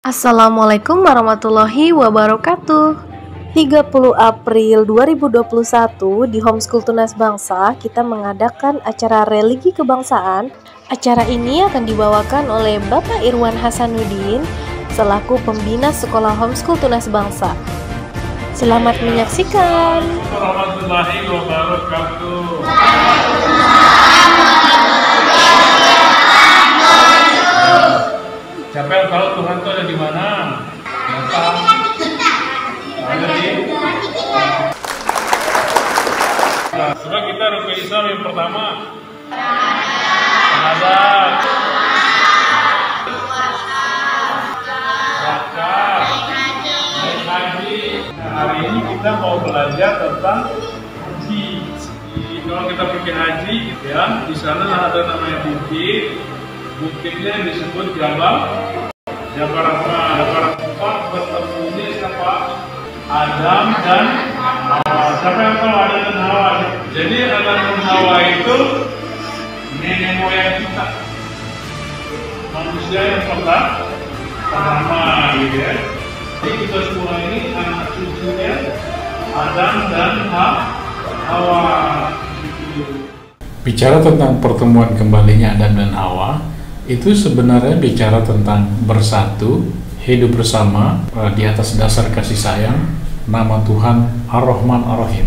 Assalamualaikum warahmatullahi wabarakatuh. 30 April 2021 di Homeschool Tunas Bangsa kita mengadakan acara religi kebangsaan. Acara ini akan dibawakan oleh Bapak Irwan Hasanuddin selaku pembina Sekolah Homeschool Tunas Bangsa. Selamat menyaksikan. Warahmatullahi wabarakatuh. Siapa yang tahu Tuhan itu ada di mana? Ada di. Surah kita rukun Islam yang pertama. Syahadat. Zakat. Naik haji. Nah, hari ini kita mau belajar tentang haji. Kalau kita pergi haji, gitu ya, di sana ada namanya bukit. Bukitnya yang disebut Jabal Rahmah. Jabal Rahmah bertemunya siapa? Adam dan Hawa. Siapa yang tahu Adam dan Hawa? Jadi Adam dan Hawa itu nenek moyang kita, manusia yang pertama, gitu ya. Jadi kita semua ini anak cucunya Adam dan Hawa. Bicara tentang pertemuan kembalinya Adam dan Hawa, itu sebenarnya bicara tentang bersatu, hidup bersama di atas dasar kasih sayang, nama Tuhan Ar-Rahman Ar-Rahim,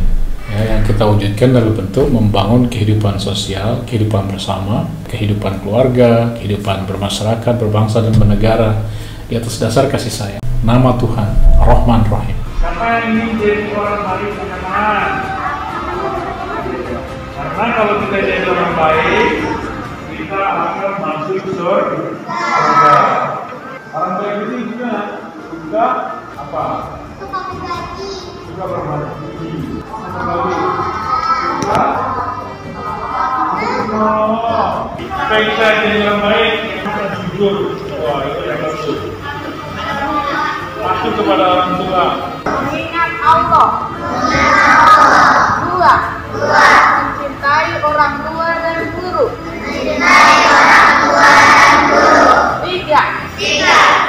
ya, yang kita wujudkan dalam bentuk membangun kehidupan sosial, kehidupan bersama, kehidupan keluarga, kehidupan bermasyarakat, berbangsa dan bernegara di atas dasar kasih sayang, nama Tuhan Ar-Rahman Ar-Rahim. Siapa yang ingin jadi orang baik bagaimana? Karena kalau kita jadi orang baik, kita akan masuk surga. Orang baik itu juga apa? Suka berbagi. Suka berbagi. Kita jadi orang baik, kita jujur. Wah, itu yang bagus. Masuk kepada orang tua. Mengingat Allah. Dua. Mencintai orang tua dan guru. Tiga.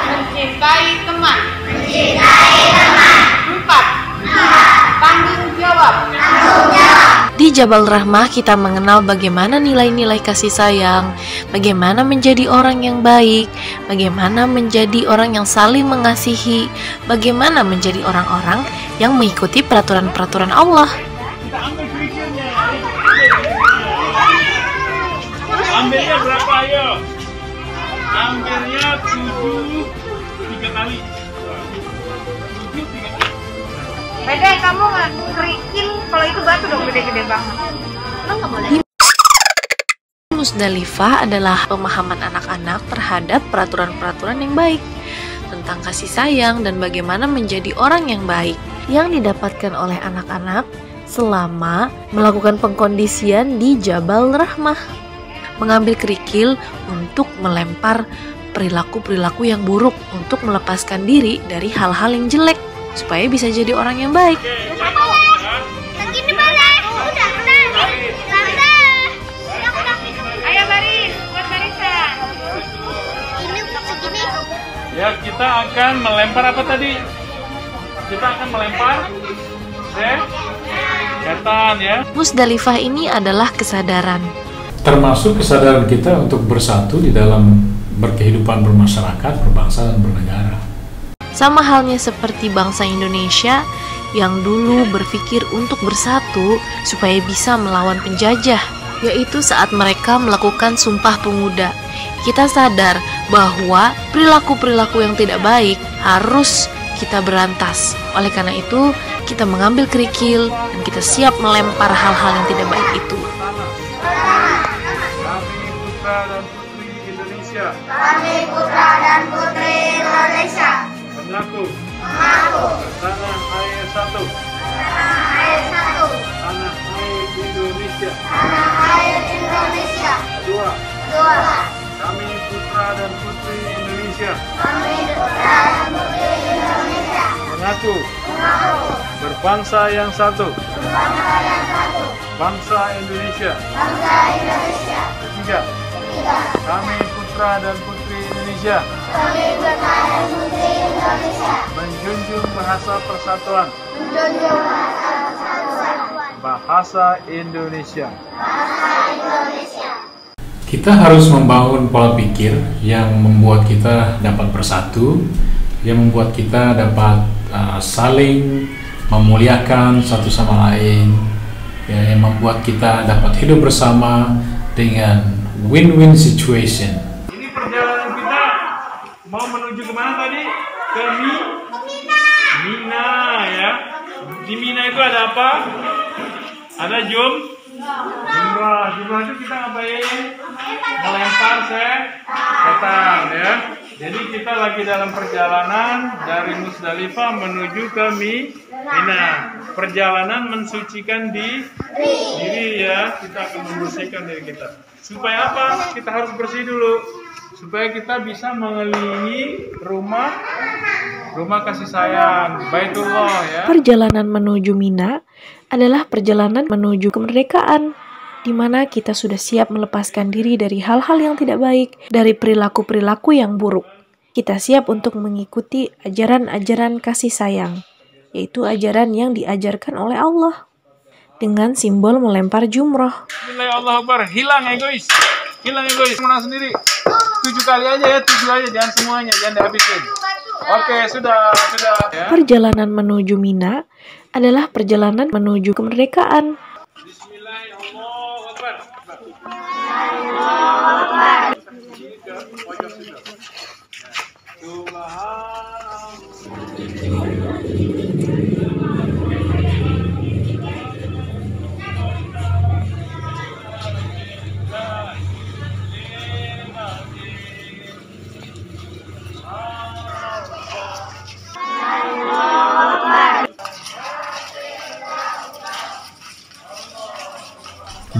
Mencintai teman. Empat. Tanggung jawab. Di Jabal Rahmah kita mengenal bagaimana nilai-nilai kasih sayang, bagaimana menjadi orang yang baik, bagaimana menjadi orang yang saling mengasihi, bagaimana menjadi orang-orang yang mengikuti peraturan-peraturan Allah. Ambilnya berapa ayo? Ambilnya 7 3 kali. 7 3 kali. Beda kamu nggak kerikil kalau itu batu dong gede-gede banget. Lo nggak boleh. Musdalifah adalah pemahaman anak-anak terhadap peraturan-peraturan yang baik tentang kasih sayang dan bagaimana menjadi orang yang baik yang didapatkan oleh anak-anak selama melakukan pengkondisian di Jabal Rahmah. Mengambil kerikil untuk melempar perilaku-perilaku yang buruk, untuk melepaskan diri dari hal-hal yang jelek supaya bisa jadi orang yang baik. Ayo baris, buat barisan. Ini segini. Ya, kita akan melempar apa tadi? Kita akan melempar setan ya. Musdalifah ini adalah kesadaran. Termasuk kesadaran kita untuk bersatu di dalam berkehidupan bermasyarakat, berbangsa dan bernegara. Sama halnya seperti bangsa Indonesia yang dulu berpikir untuk bersatu supaya bisa melawan penjajah, yaitu saat mereka melakukan Sumpah Pemuda. Kita sadar bahwa perilaku-perilaku yang tidak baik harus kita berantas. Oleh karena itu, kita mengambil kerikil dan kita siap melempar hal-hal yang tidak baik itu. Kami putra dan putri Indonesia. Mengaku. Tanah air satu. Tanah air Indonesia. Dua. Kami putra dan putri Indonesia. Mengaku. Berbangsa yang satu. Bangsa Indonesia. Ketiga. Kami putra dan putri Indonesia. Indonesia. Menjunjung bahasa persatuan. Bahasa Indonesia. Kita harus membangun pola pikir yang membuat kita dapat bersatu, yang membuat kita dapat saling memuliakan satu sama lain, ya, yang membuat kita dapat hidup bersama dengan win-win situation. Ini perjalanan kita mau menuju kemana tadi? Ke Mina, ya. Di Mina itu ada apa? Ada jumrah. Jumrah itu kita ngapain? Melempar setan, ya. Jadi kita lagi dalam perjalanan dari Musdalifah menuju ke Mina. Perjalanan mensucikan diri, ya. Kita akan membersihkan diri kita. Supaya apa? Kita harus bersih dulu. Supaya kita bisa mengelilingi rumah kasih sayang, Baitullah, ya. Perjalanan menuju Mina adalah perjalanan menuju kemerdekaan, di mana kita sudah siap melepaskan diri dari hal-hal yang tidak baik, dari perilaku-perilaku yang buruk. Kita siap untuk mengikuti ajaran-ajaran kasih sayang, yaitu ajaran yang diajarkan oleh Allah, dengan simbol melempar jumroh. Allahu Akbar, hilang egois, menang sendiri. 7 kali aja ya, 7 aja, jangan semuanya, jangan dihabisin. Oke, sudah. Ya. Perjalanan menuju Mina adalah perjalanan menuju kemerdekaan.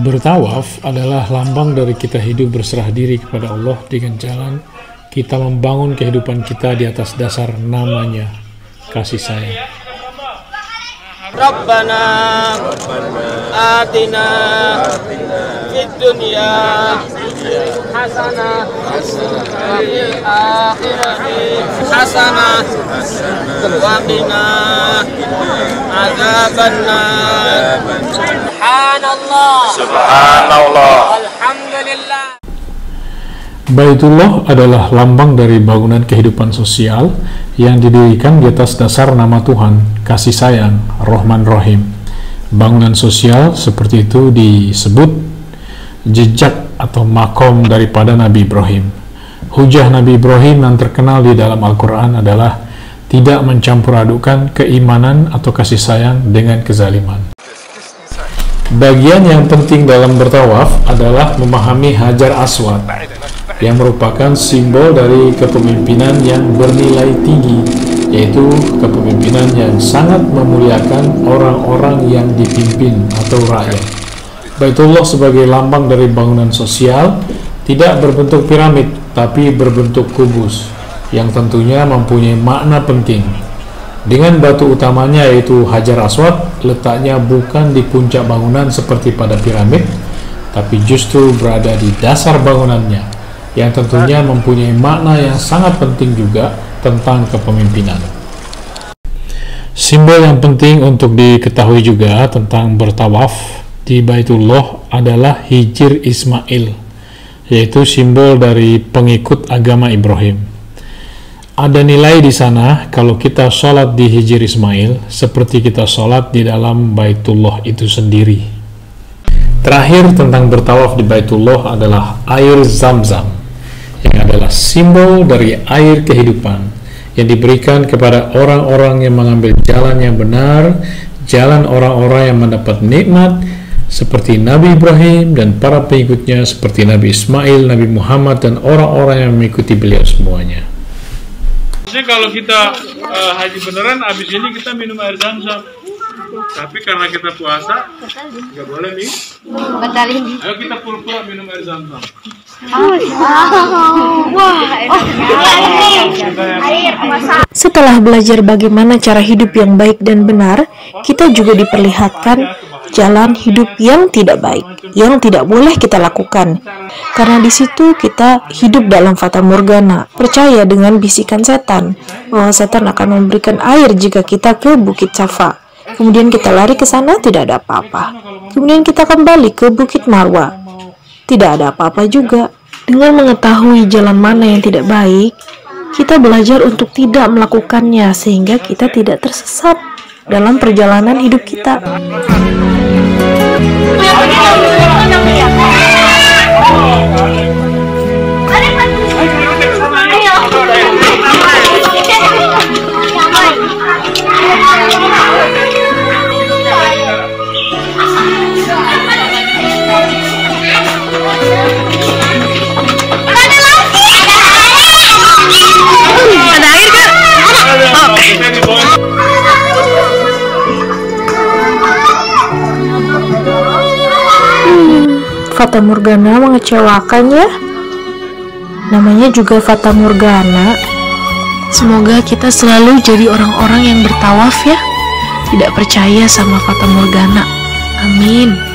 Bertawaf adalah lambang dari kita hidup berserah diri kepada Allah dengan jalan kita membangun kehidupan kita di atas dasar namanya kasih sayang. Rabbana atina fid dunya hasanah wa fil akhirati hasanah wa qina adzabannar. Subhanallah. Alhamdulillah. Baitullah adalah lambang dari bangunan kehidupan sosial yang didirikan di atas dasar nama Tuhan, kasih sayang, Rahman Rahim. Bangunan sosial seperti itu disebut jejak atau makom daripada Nabi Ibrahim. Hujah Nabi Ibrahim yang terkenal di dalam Al-Quran adalah tidak mencampur adukan keimanan atau kasih sayang dengan kezaliman. Bagian yang penting dalam bertawaf adalah memahami Hajar Aswad yang merupakan simbol dari kepemimpinan yang bernilai tinggi, yaitu kepemimpinan yang sangat memuliakan orang-orang yang dipimpin atau rakyat. Baitullah sebagai lambang dari bangunan sosial tidak berbentuk piramid, tapi berbentuk kubus yang tentunya mempunyai makna penting. Dengan batu utamanya yaitu Hajar Aswad letaknya bukan di puncak bangunan seperti pada piramid, tapi justru berada di dasar bangunannya, yang tentunya mempunyai makna yang sangat penting juga tentang kepemimpinan. Simbol yang penting untuk diketahui juga tentang bertawaf di Baitullah adalah Hijr Ismail, yaitu simbol dari pengikut agama Ibrahim. Ada nilai di sana kalau kita sholat di Hijr Ismail seperti kita sholat di dalam Baitullah itu sendiri. Terakhir tentang bertawaf di Baitullah adalah air Zam-Zam, yang adalah simbol dari air kehidupan yang diberikan kepada orang-orang yang mengambil jalan yang benar, jalan orang-orang yang mendapat nikmat seperti Nabi Ibrahim dan para pengikutnya seperti Nabi Ismail, Nabi Muhammad dan orang-orang yang mengikuti beliau semuanya. Kalau kita haji beneran, abis ini kita minum air Zam-Zam. Tapi karena kita puasa, nggak boleh nih. Batalin. Ayo kita pura-pura minum air Zam-Zam. Setelah belajar bagaimana cara hidup yang baik dan benar, kita juga diperlihatkan jalan hidup yang tidak baik, yang tidak boleh kita lakukan. Karena di situ kita hidup dalam fata morgana, percaya dengan bisikan setan, bahwa setan akan memberikan air jika kita ke Bukit Safa. Kemudian kita lari ke sana, tidak ada apa-apa. Kemudian kita kembali ke Bukit Marwa, tidak ada apa-apa juga. Dengan mengetahui jalan mana yang tidak baik, kita belajar untuk tidak melakukannya sehingga kita tidak tersesat dalam perjalanan hidup kita. Fata Morgana mengecewakan ya. Namanya juga Fata Morgana. Semoga kita selalu jadi orang-orang yang bertawaf ya, tidak percaya sama Fata Morgana. Amin.